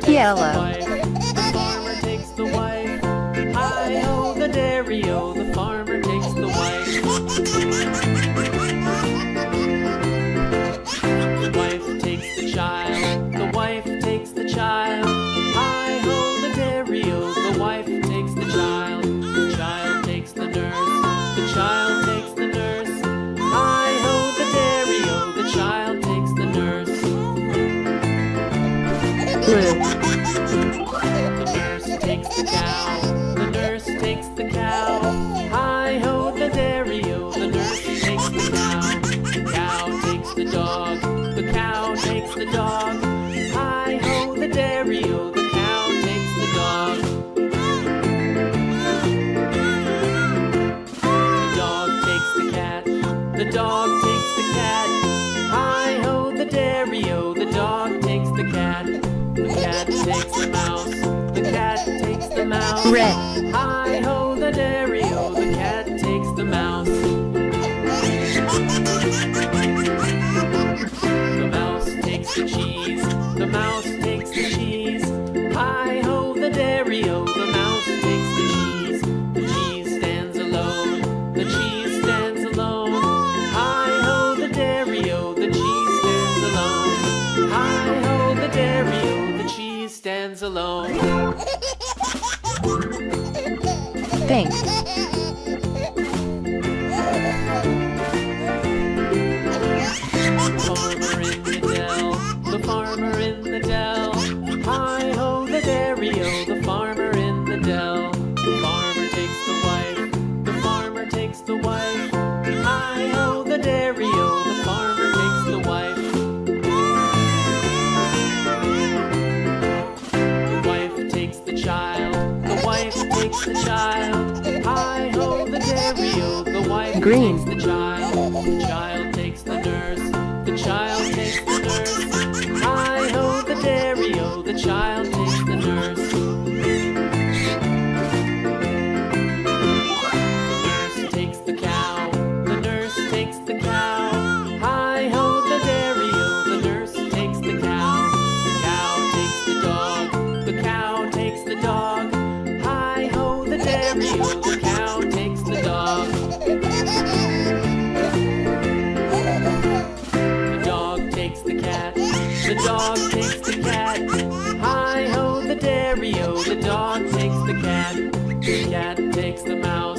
Yellow. The farmer takes the wife. Hi-ho, the dairy-o, the farmer takes the wife. The wife takes the child. The wife takes the child. Hi-ho, the dairy-o, the wife takes the child. The child takes the nurse. The child takes the nurse. Hi-ho, the dairy-o, the child takes the nurse. Blue. The nurse takes the cow. The nurse takes the cow. Hi-ho, the dairy-o, the nurse takes the cow. The cow takes the dog. The cow takes the dog. Hi-ho, the dairy-o, the cow takes the dog. The dog takes the cat. The dog takes the cat. Hi-ho, the dairy-o, the dog takes the cat. The cat takes the mouse. The cat takes the mouse. Red. Hi-ho, the dairy-o, the cat takes the mouse. The mouse takes the cheese. The mouse takes the cheese. Hi-ho, the dairy-o, the mouse takes the cheese. The cheese stands alone. The cheese stands alone. Hi-ho, the dairy-o, the cheese stands alone. Hi-ho, the dairy-o, the cheese stands alone. Pink. The farmer in the dell. Hi-ho, the dairy-o, the farmer in the dell. The farmer takes the wife. The farmer takes the wife. Hi-ho, the dairy-o, the farmer takes the wife. The wife takes the child. The wife takes the child. Hi-ho, the dairy-o, the wife Green. takes the child. The child takes the nurse. The child takes the nurse. Hi-ho, the dairy-o, the child takes the nurse. The nurse takes the cow. The nurse takes the cow. Hi-ho, the dairy-o, the nurse takes the cow. The cow takes the dog. The cow takes the dog. Hi-ho, the dairy-o, the cow takes the dog. The dog takes the cat. The dog takes the cat. Hi-ho, the dairy-o, the dog takes the cat. The cat takes the mouse.